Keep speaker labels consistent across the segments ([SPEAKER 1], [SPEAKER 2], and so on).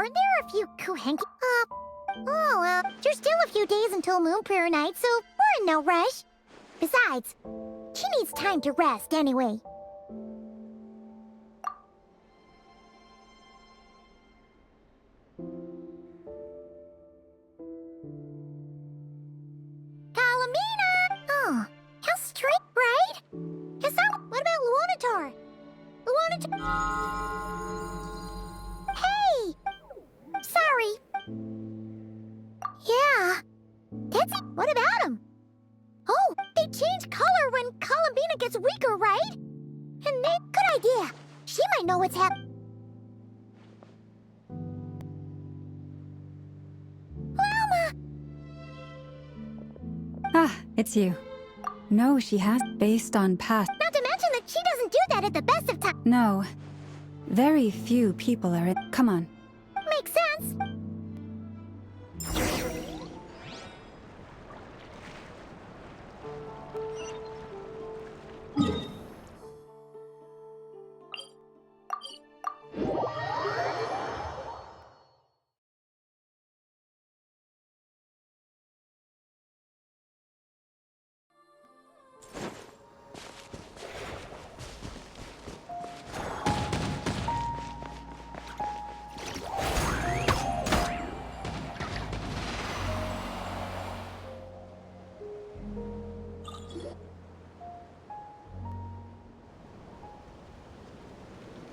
[SPEAKER 1] Aren't there a few Kuhenki? There's still a few days until Moon Prayer Night, so we're in no rush. Besides, she needs time to rest anyway. Kalamina! Oh, how strange, right? What about Luonatar? Hey! Sorry. Yeah. That's it. What about him? Oh, they change color when Columbina gets weaker, right? And good idea. She might know what's happening. Llama!
[SPEAKER 2] Ah, it's you. No, she has, based on past.
[SPEAKER 1] Not to mention that she doesn't do that at the best of times.
[SPEAKER 2] No. Very few people are. Come on.
[SPEAKER 1] Makes sense.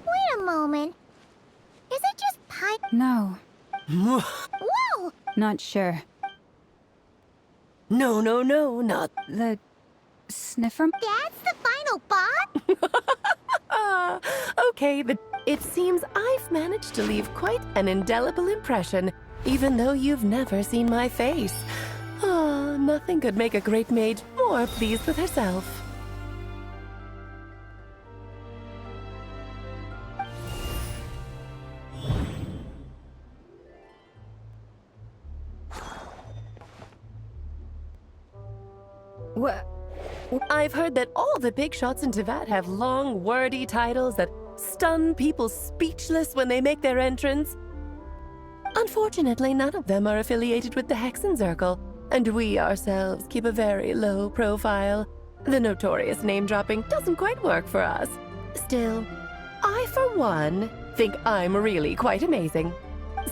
[SPEAKER 1] Wait a moment. Is it just pie?
[SPEAKER 2] No.
[SPEAKER 1] Whoa!
[SPEAKER 2] Not sure.
[SPEAKER 3] No, not.
[SPEAKER 2] The sniffer?
[SPEAKER 1] That's the final boss?
[SPEAKER 3] Okay, but it seems I've managed to leave quite an indelible impression, even though you've never seen my face. Ah, nothing could make a great maid more pleased with herself.
[SPEAKER 2] What?
[SPEAKER 3] I've heard that all the big shots in Tevat have long, wordy titles that stun people speechless when they make their entrance. Unfortunately, none of them are affiliated with the Hexenzirkel, and we ourselves keep a very low profile. The notorious name-dropping doesn't quite work for us. Still, I, for one, think I'm really quite amazing.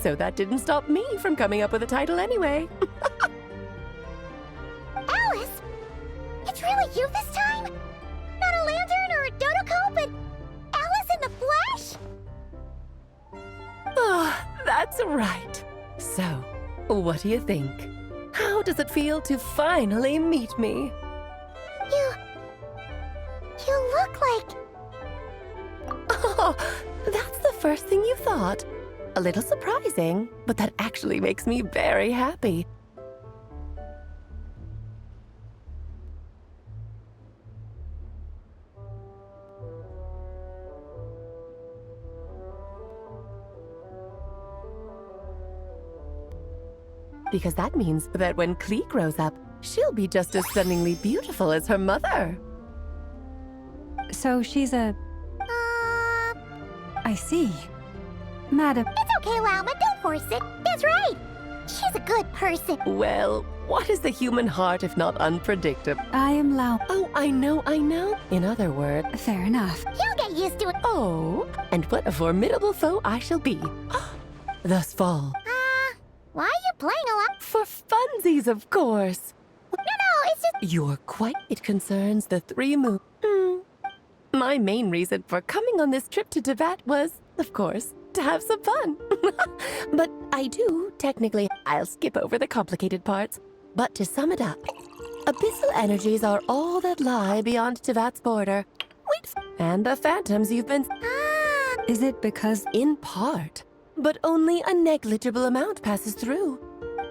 [SPEAKER 3] So that didn't stop me from coming up with a title anyway.
[SPEAKER 1] Alice? It's really you this time? Not a lantern or a Dodoko, but Alice in the flesh?
[SPEAKER 3] Ah, that's right. So, what do you think? How does it feel to finally meet me?
[SPEAKER 1] You look like...
[SPEAKER 3] Oh, that's the first thing you thought. A little surprising, but that actually makes me very happy. Because that means that when Klee grows up, she'll be just as stunningly beautiful as her mother.
[SPEAKER 2] So she's a... I see. Madam...
[SPEAKER 1] It's okay, Llama, don't force it. That's right. She's a good person.
[SPEAKER 3] Well, what is the human heart if not unpredictable?
[SPEAKER 2] I am Lao.
[SPEAKER 3] Oh, I know. In other words...
[SPEAKER 2] Fair enough.
[SPEAKER 1] You'll get used to it.
[SPEAKER 3] Oh, and what a formidable foe I shall be. Thus fall.
[SPEAKER 1] Why are you playing a lot?
[SPEAKER 3] For funsies, of course.
[SPEAKER 1] No, it's just...
[SPEAKER 3] You're quite... It concerns the 3 moon. My main reason for coming on this trip to Tevat was, of course, to have some fun. But I do, technically, I'll skip over the complicated parts. But to sum it up, abyssal energies are all that lie beyond Tevat's border. And the phantoms you've been...
[SPEAKER 2] Is it because...
[SPEAKER 3] In part. But only a negligible amount passes through.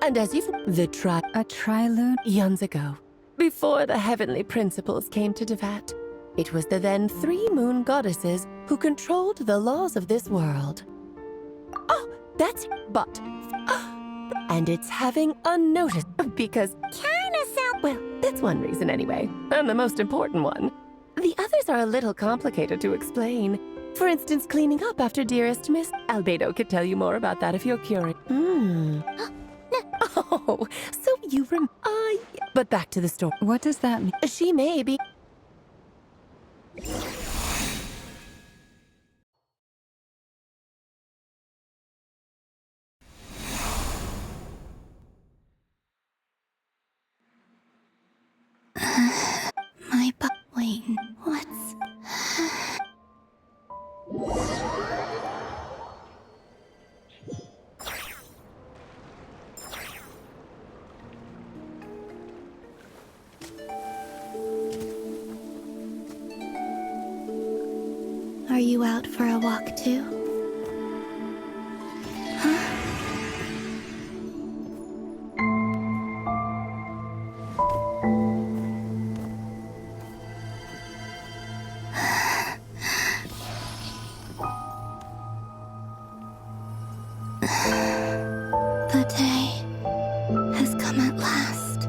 [SPEAKER 3] And as you've...
[SPEAKER 2] A trilune?
[SPEAKER 3] Eons ago, before the heavenly principles came to Tevat, it was the then 3 moon goddesses who controlled the laws of this world. Oh, that's... But... And it's having a notice, because...
[SPEAKER 1] Kinda sound...
[SPEAKER 3] Well, that's one reason anyway, and the most important one. The others are a little complicated to explain. For instance, cleaning up after dearest Miss Albedo could tell you more about that if you're curious. Oh, so you but back to the story.
[SPEAKER 2] What does that mean?
[SPEAKER 3] She may be...
[SPEAKER 1] My butt. Wait, what's... Are you out for a walk too? The day has come at last.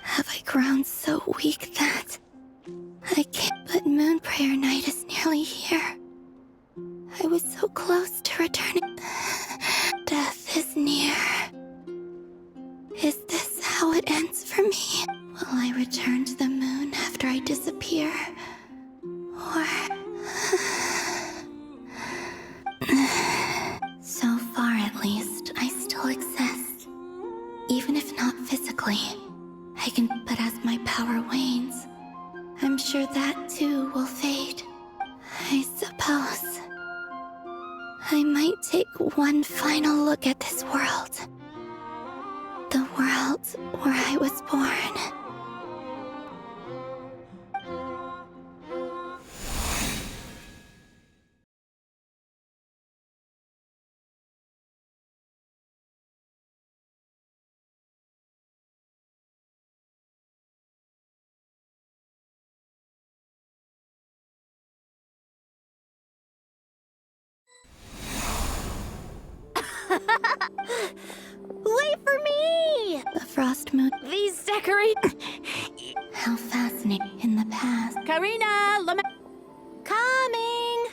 [SPEAKER 1] Have I grown so weak that I can't? But Moon Prayer Night is nearly here. I was so close to returning. Death is near. Is this how it ends for me? Will I return to the moon after I disappear? Or... So far, at least, I still exist. Even if not physically, I can... But as my power wanes, I'm sure that too will fade. I suppose I might take one final look at this world. The world where I was born. Wait for me! The frost moon.
[SPEAKER 4] These decorations.
[SPEAKER 1] How fascinating. In the past.
[SPEAKER 4] Karina,
[SPEAKER 1] Coming!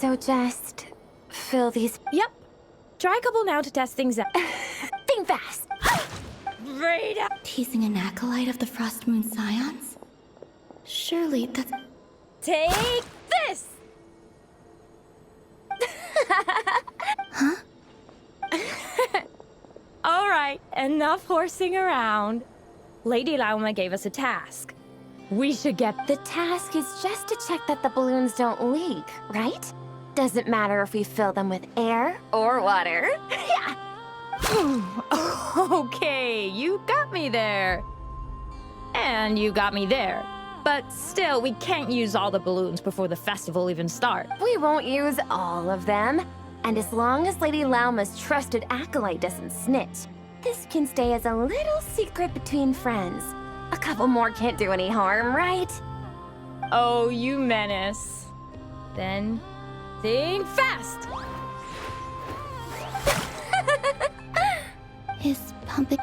[SPEAKER 4] So just fill these.
[SPEAKER 5] Yep. Try a couple now to test things out.
[SPEAKER 4] Think fast.
[SPEAKER 5] Right up.
[SPEAKER 1] Teasing an acolyte of the Frost Moon Scions? Surely that's...
[SPEAKER 5] Take this!
[SPEAKER 1] Huh?
[SPEAKER 5] All right, enough horsing around. Lady Lauma gave us a task. We should get
[SPEAKER 4] The task is just to check that the balloons don't leak, right? Doesn't matter if we fill them with air or water. Yeah.
[SPEAKER 5] Okay, you got me there. And you got me there. But still, we can't use all the balloons before the festival even starts.
[SPEAKER 4] We won't use all of them. And as long as Lady Lauma's trusted acolyte doesn't snitch, this can stay as a little secret between friends. A couple more can't do any harm, right?
[SPEAKER 5] Oh, you menace. Then, think fast!
[SPEAKER 1] Is pumping...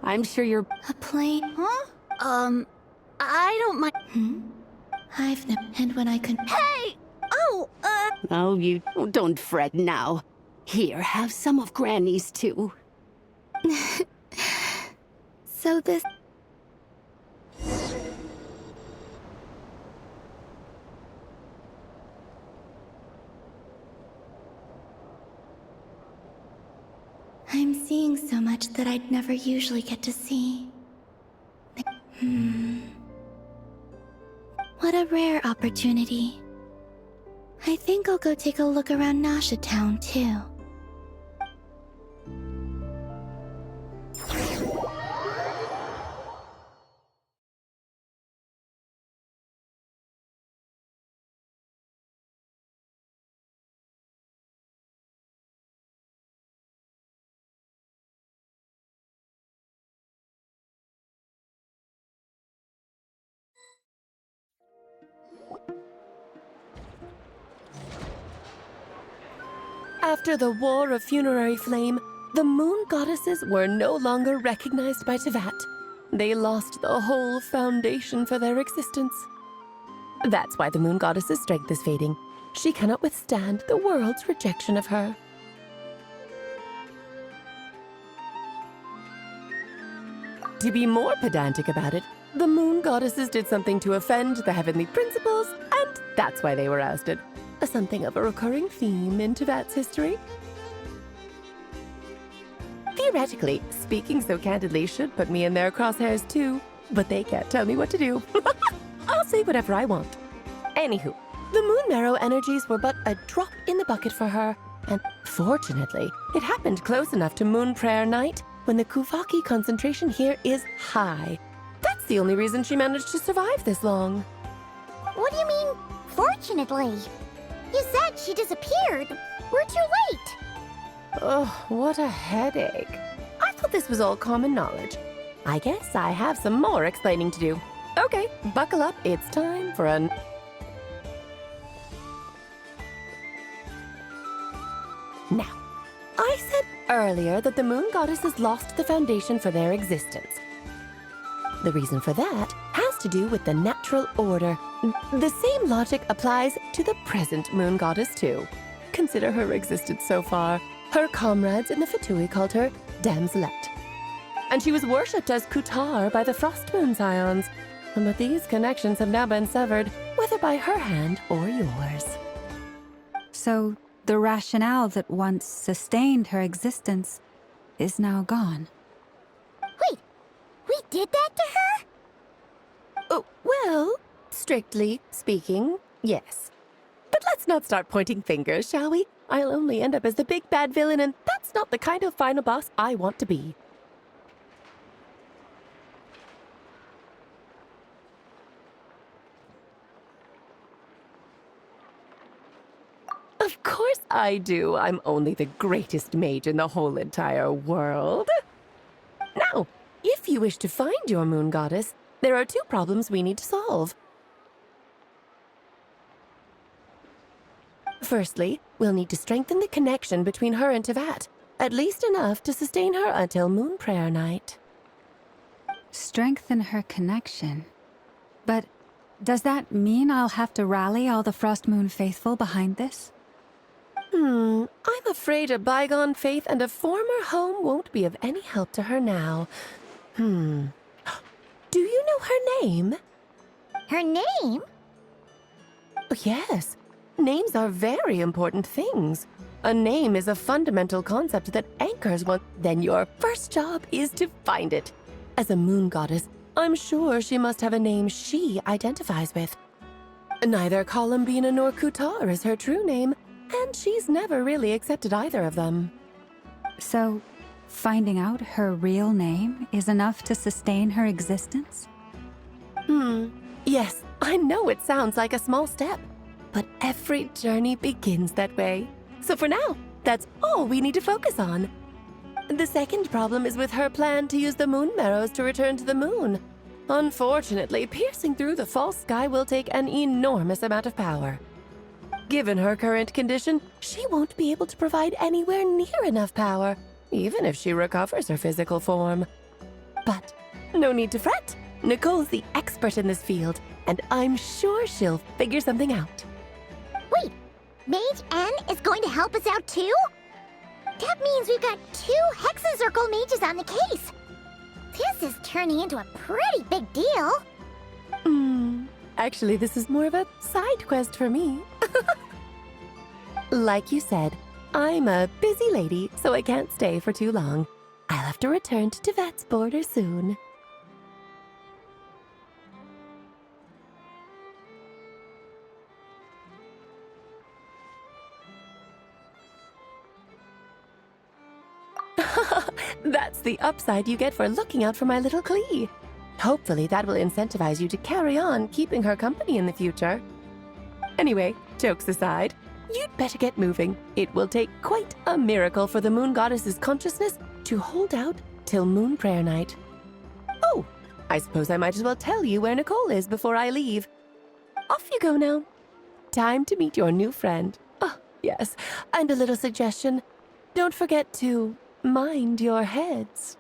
[SPEAKER 6] I'm sure you're...
[SPEAKER 1] A plane?
[SPEAKER 4] Huh? I don't mind.
[SPEAKER 1] I've never... And when I could...
[SPEAKER 4] Hey! Oh,
[SPEAKER 6] Oh, you don't fret now. Here, have some of Granny's too.
[SPEAKER 1] So this... I'm seeing so much that I'd never usually get to see. What a rare opportunity. I think I'll go take a look around Nasha Town, too.
[SPEAKER 3] After the War of Funerary Flame, the Moon Goddesses were no longer recognized by Tevat. They lost the whole foundation for their existence. That's why the Moon Goddess's strength is fading. She cannot withstand the world's rejection of her. To be more pedantic about it, the moon goddesses did something to offend the heavenly principles, and that's why they were ousted. Something of a recurring theme in Tevat's history. Theoretically, speaking so candidly should put me in their crosshairs too, but they can't tell me what to do. I'll say whatever I want. Anywho, the moon marrow energies were but a drop in the bucket for her, and fortunately, it happened close enough to moon prayer night when the Kuvaki concentration here is high. That's the only reason she managed to survive this long.
[SPEAKER 7] What do you mean, fortunately? You said she disappeared. We're too late.
[SPEAKER 3] Oh, what a headache. I thought this was all common knowledge. I guess I have some more explaining to do. Okay, buckle up. It's time for an... Now, I said earlier that the moon goddesses lost the foundation for their existence. The reason for that has to do with the natural order. The same logic applies to the present moon goddess too. Consider her existence so far. Her comrades in the Fatui called her Damselette. And she was worshipped as Kutar by the Frost Moon Scions. But these connections have now been severed, whether by her hand or yours.
[SPEAKER 2] So the rationale that once sustained her existence is now gone.
[SPEAKER 7] Wait, we did that to her?
[SPEAKER 3] Oh, well, strictly speaking, yes. But let's not start pointing fingers, shall we? I'll only end up as the big bad villain, and that's not the kind of final boss I want to be. Of course I do. I'm only the greatest mage in the whole entire world. Now, if you wish to find your moon goddess, there are two problems we need to solve. Firstly, we'll need to strengthen the connection between her and Tevat, at least enough to sustain her until moon prayer night.
[SPEAKER 2] Strengthen her connection. But does that mean I'll have to rally all the Frost Moon faithful behind this?
[SPEAKER 3] I'm afraid a bygone faith and a former home won't be of any help to her now. Do you know her name?
[SPEAKER 7] Her name?
[SPEAKER 3] Yes. Names are very important things. A name is a fundamental concept that anchors one. Then your first job is to find it. As a moon goddess, I'm sure she must have a name she identifies with. Neither Columbina nor Kutar is her true name, and she's never really accepted either of them.
[SPEAKER 2] So, finding out her real name is enough to sustain her existence?
[SPEAKER 3] Yes, I know it sounds like a small step, but every journey begins that way. So for now, that's all we need to focus on. The second problem is with her plan to use the moon marrows to return to the moon. Unfortunately, piercing through the false sky will take an enormous amount of power. Given her current condition, she won't be able to provide anywhere near enough power, even if she recovers her physical form. But no need to fret. Nicole's the expert in this field, and I'm sure she'll figure something out.
[SPEAKER 7] Wait, Mage N is going to help us out too? That means we've got 2 Hexacircle mages on the case. This is turning into a pretty big deal.
[SPEAKER 3] Actually, this is more of a side quest for me. Like you said, I'm a busy lady, so I can't stay for too long. I'll have to return to Tevat's border soon. That's the upside you get for looking out for my little Klee. Hopefully that will incentivize you to carry on keeping her company in the future. Anyway, jokes aside, you'd better get moving. It will take quite a miracle for the moon goddess's consciousness to hold out till moon prayer night. Oh, I suppose I might as well tell you where Nicole is before I leave. Off you go now. Time to meet your new friend. Oh, yes, and a little suggestion. Don't forget to mind your heads.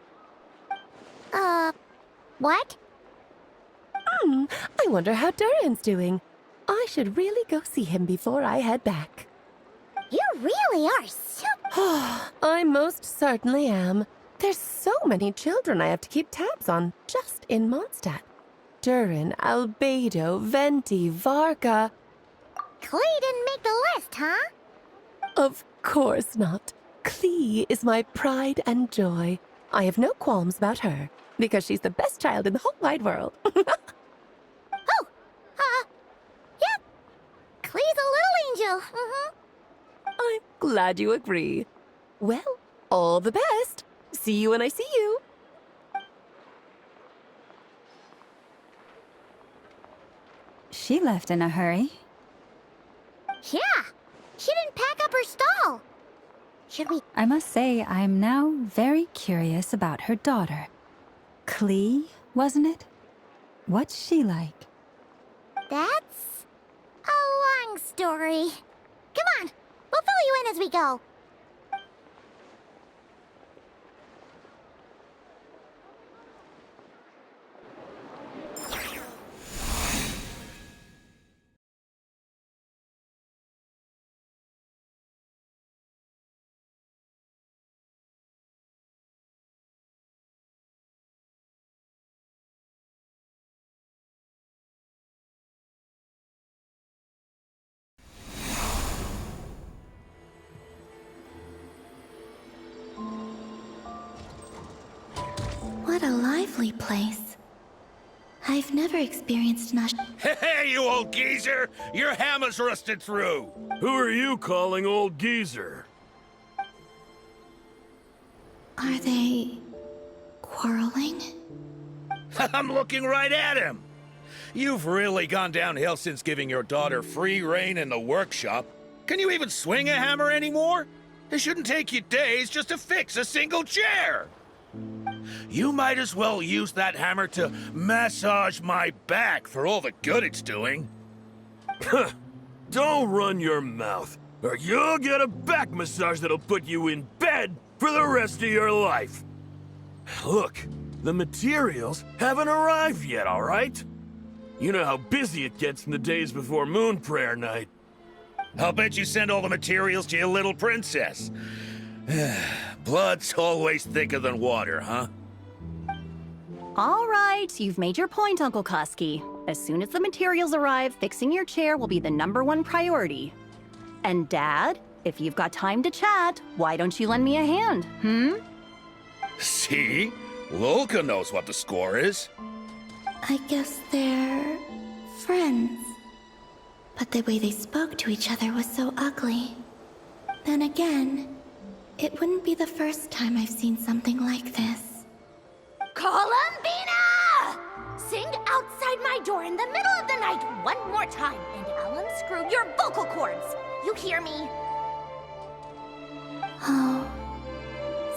[SPEAKER 7] What?
[SPEAKER 3] I wonder how Duran's doing. I should really go see him before I head back.
[SPEAKER 7] You really are super...
[SPEAKER 3] I most certainly am. There's so many children I have to keep tabs on just in Mondstadt. Durin, Albedo, Venti, Varka.
[SPEAKER 7] Klee didn't make the list, huh?
[SPEAKER 3] Of course not. Klee is my pride and joy. I have no qualms about her, because she's the best child in the whole wide world.
[SPEAKER 7] Oh, yep. Klee's a little angel.
[SPEAKER 3] I'm glad you agree. Well, all the best. See you when I see you.
[SPEAKER 2] She left in a hurry.
[SPEAKER 7] Yeah, she didn't pack up her stall. Should we?
[SPEAKER 2] I must say, I'm now very curious about her daughter. Klee, wasn't it? What's she like?
[SPEAKER 7] That's a long story. Come on, we'll fill you in as we go.
[SPEAKER 1] What a lively place. I've never experienced
[SPEAKER 8] Hey, you old geezer! Your hammer's rusted through!
[SPEAKER 9] Who are you calling old geezer?
[SPEAKER 1] Are they quarreling?
[SPEAKER 8] I'm looking right at him! You've really gone downhill since giving your daughter free rein in the workshop. Can you even swing a hammer anymore? It shouldn't take you days just to fix a single chair! You might as well use that hammer to massage my back for all the good it's doing.
[SPEAKER 9] Don't run your mouth, or you'll get a back massage that'll put you in bed for the rest of your life. Look, the materials haven't arrived yet, all right? You know how busy it gets in the days before Moon Prayer Night.
[SPEAKER 8] I'll bet you send all the materials to your little princess. Blood's always thicker than water, huh?
[SPEAKER 10] All right, you've made your point, Uncle Koski. As soon as the materials arrive, fixing your chair will be the #1 priority. And Dad, if you've got time to chat, why don't you lend me a hand,
[SPEAKER 8] See? Lolka knows what the score is.
[SPEAKER 1] I guess they're friends. But the way they spoke to each other was so ugly. Then again, it wouldn't be the first time I've seen something like this.
[SPEAKER 7] Columbina! Sing outside my door in the middle of the night one more time, and I'll unscrew your vocal cords. You hear me?
[SPEAKER 1] Oh,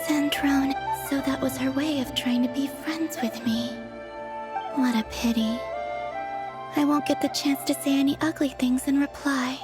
[SPEAKER 1] Zandrone. So that was her way of trying to be friends with me. What a pity. I won't get the chance to say any ugly things in reply.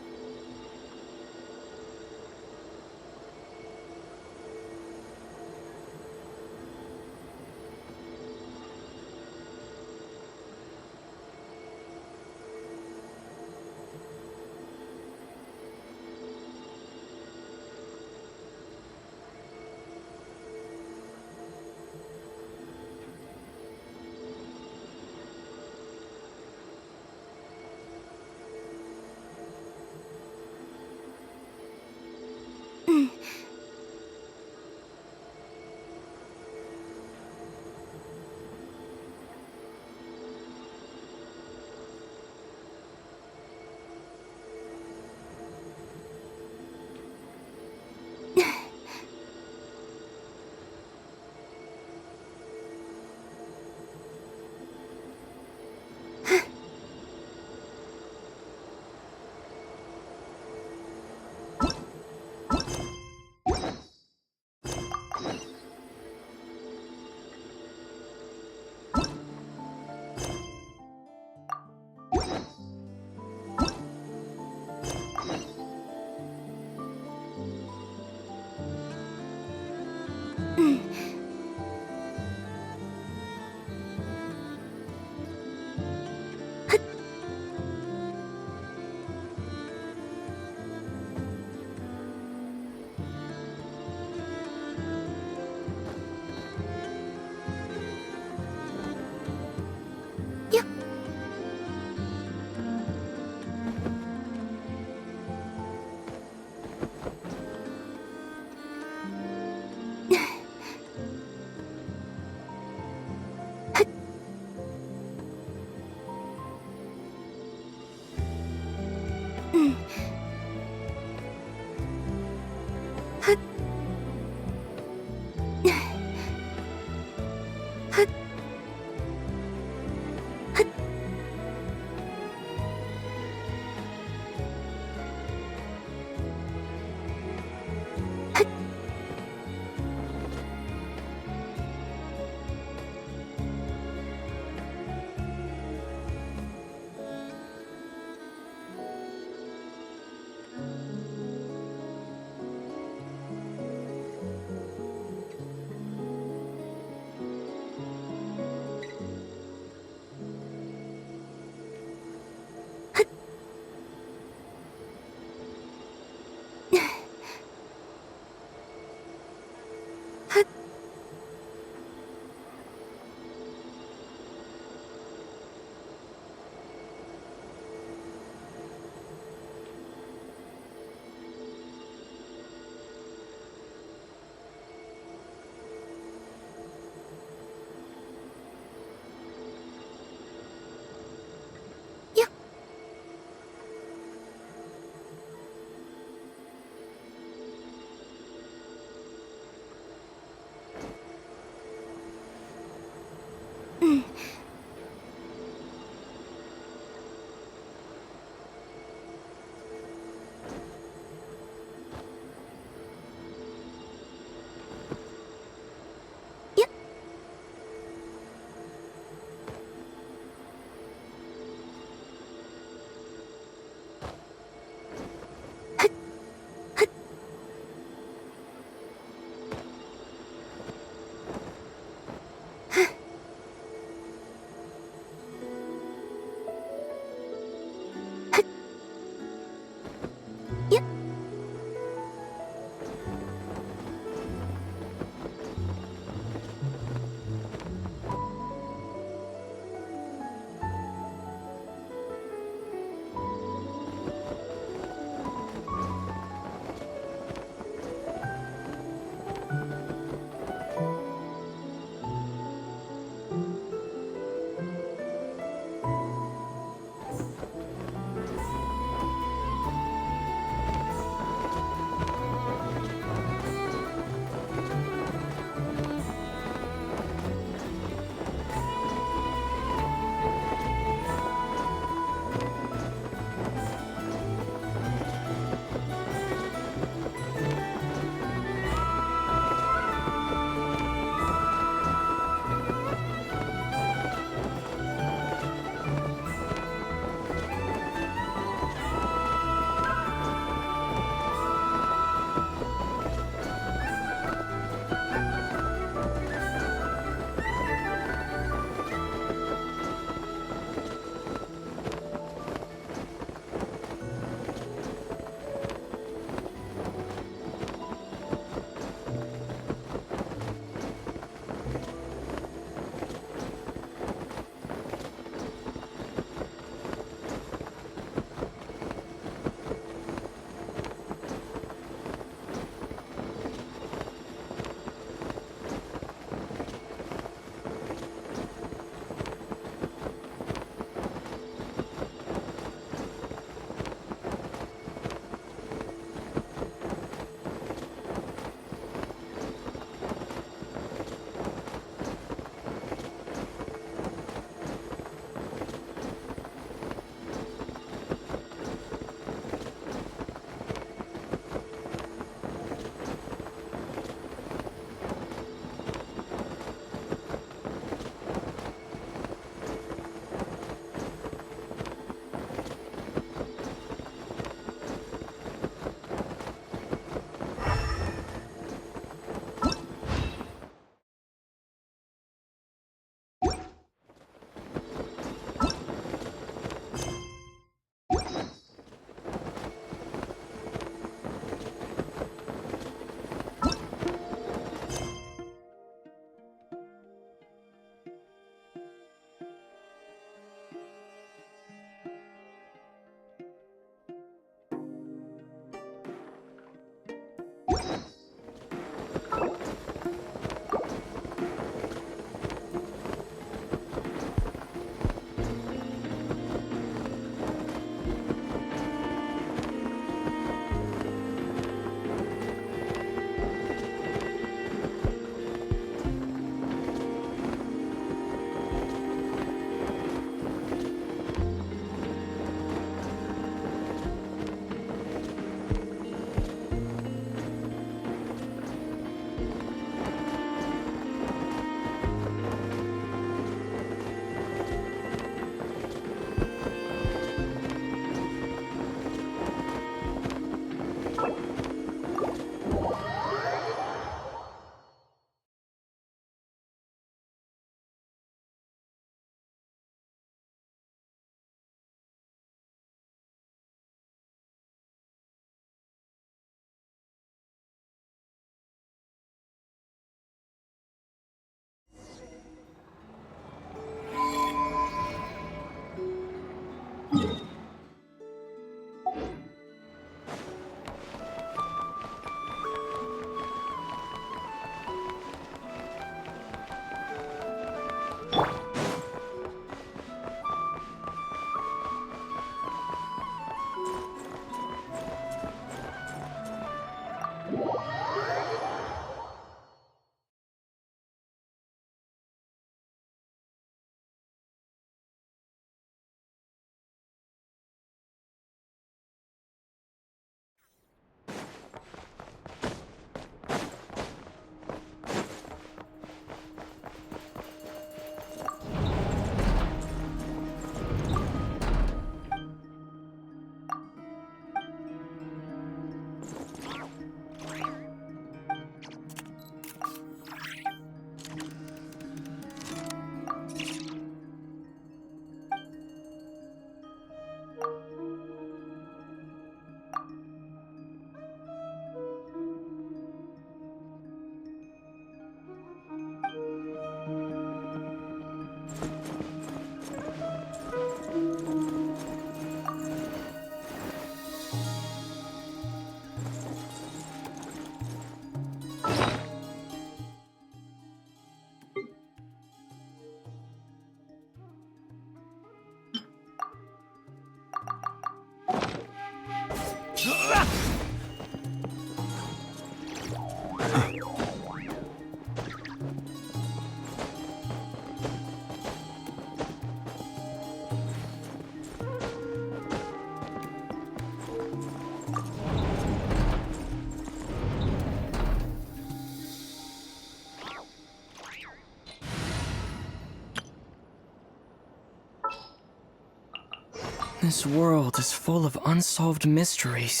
[SPEAKER 11] This world is full of unsolved mysteries.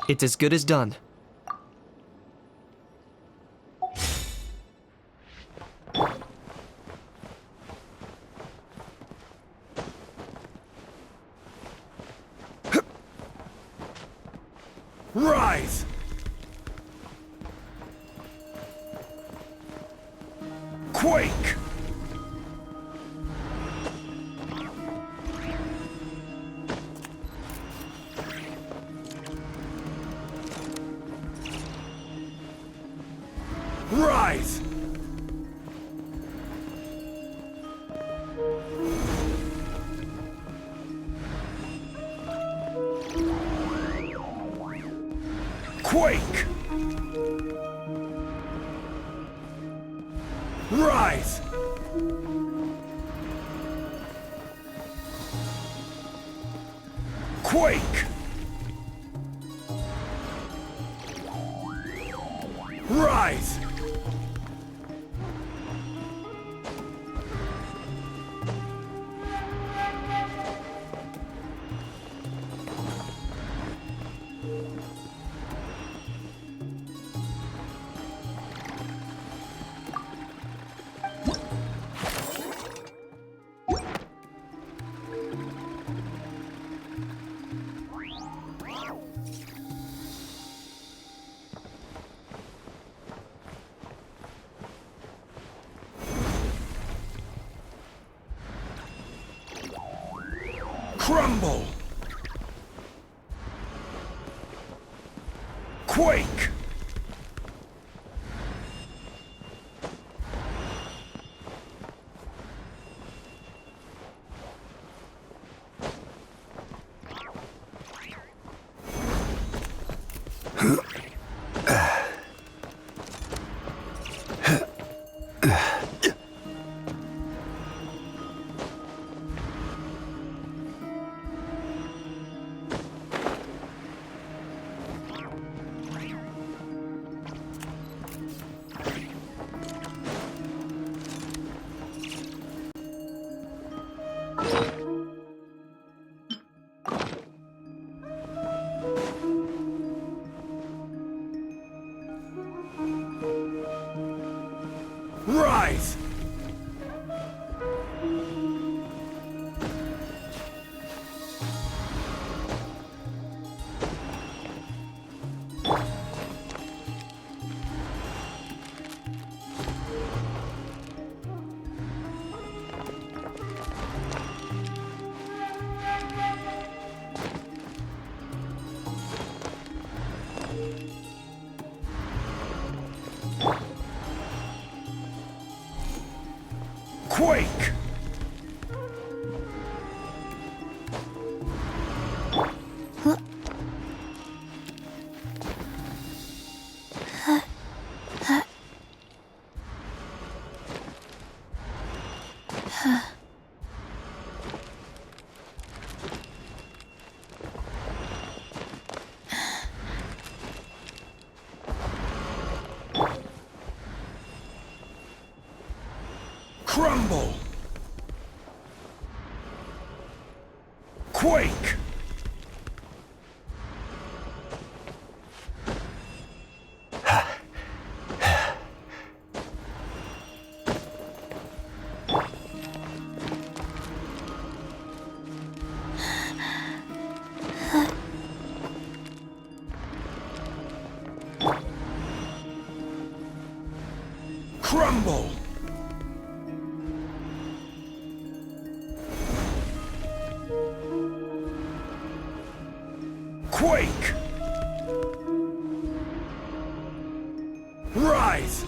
[SPEAKER 11] It's as good as done.
[SPEAKER 9] Rise! Quake! Rise! Quake! Rise! Quake! Rise! Crumble! Quake! Rise! Quake! Crumble! Quake! Crumble! Quake! Rise!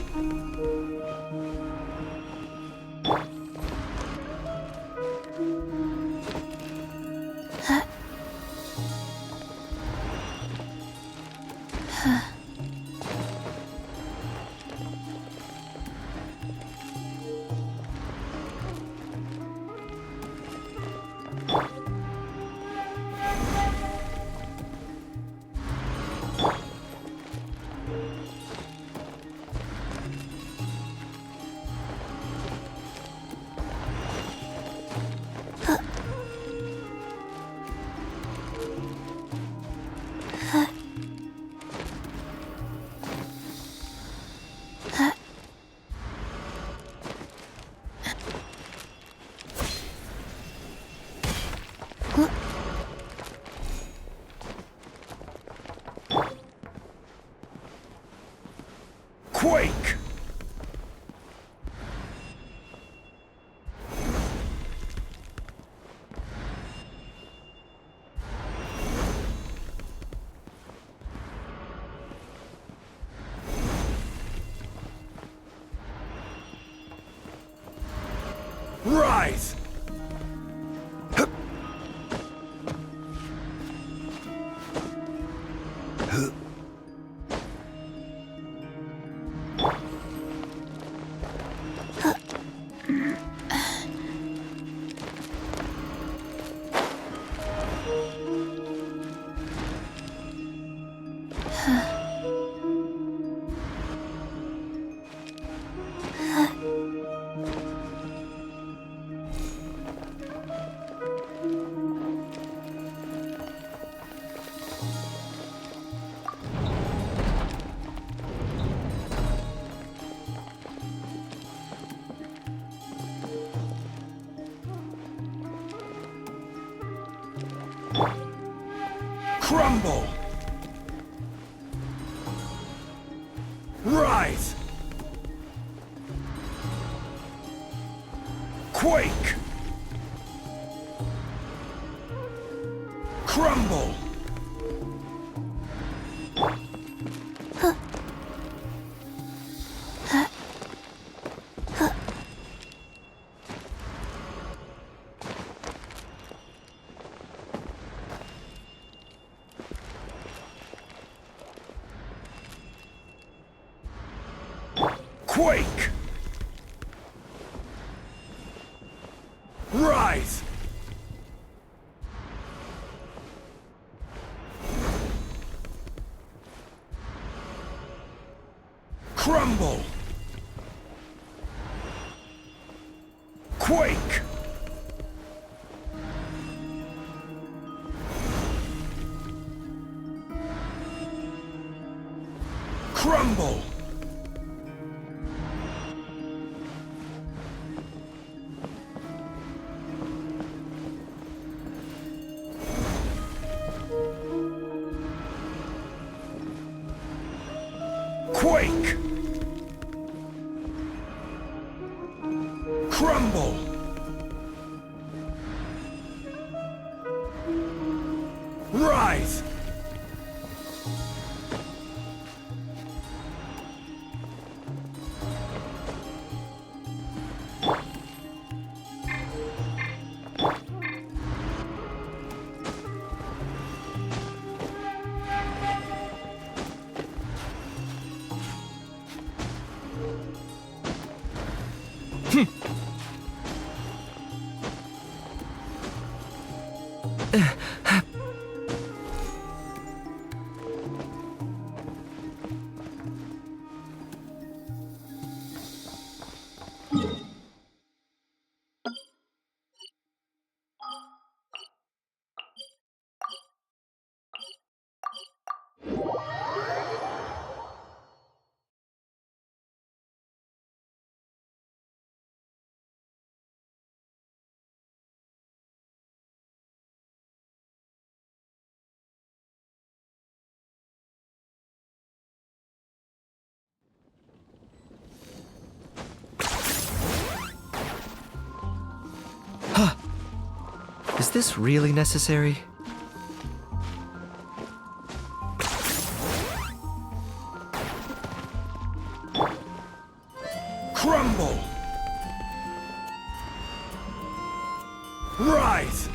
[SPEAKER 8] Quake! Rise! Crumble! Rise! Quake! Crumble! Quake! Rise! Crumble! Quake! Crumble! Quake! Crumble! Rise!
[SPEAKER 12] Is this really necessary?
[SPEAKER 8] Crumble! Rise!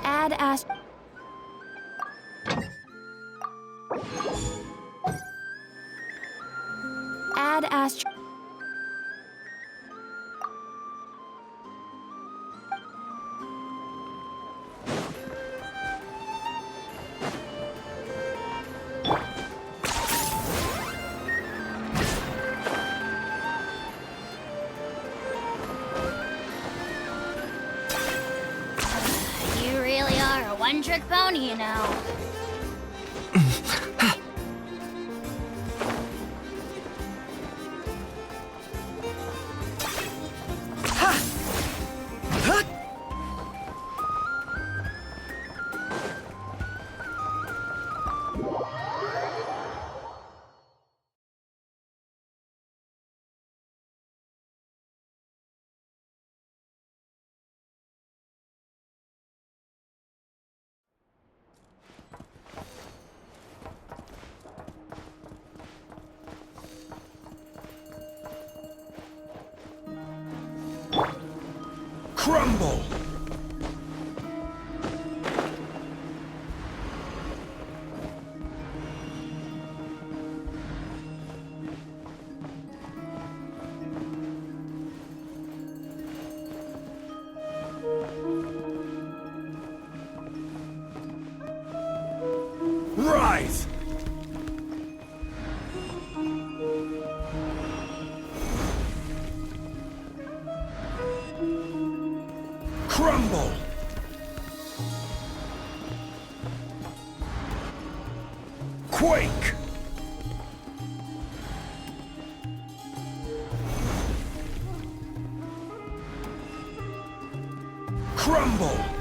[SPEAKER 4] Add Ash. Add Ash.
[SPEAKER 7] are a one-trick pony, you know.
[SPEAKER 8] Crumble! Rise! Crumble! Quake! Crumble!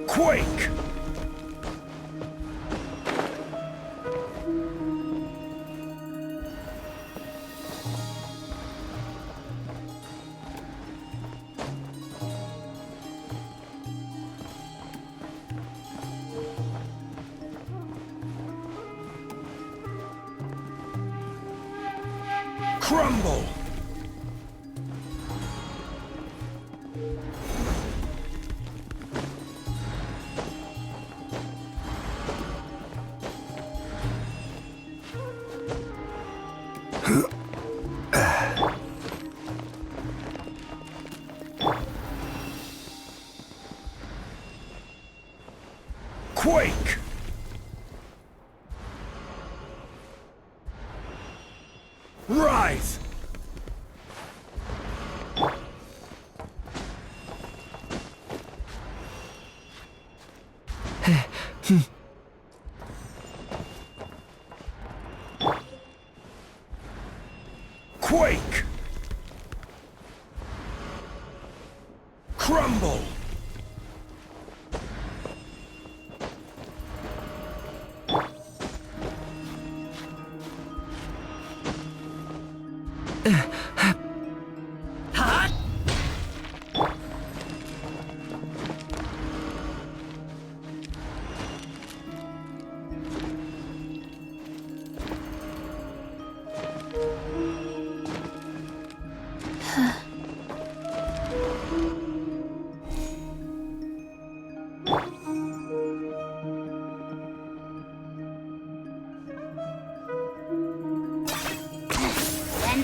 [SPEAKER 8] Quake! Crumble! Quake! Rise! Quake! Crumble!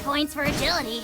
[SPEAKER 7] Points for agility.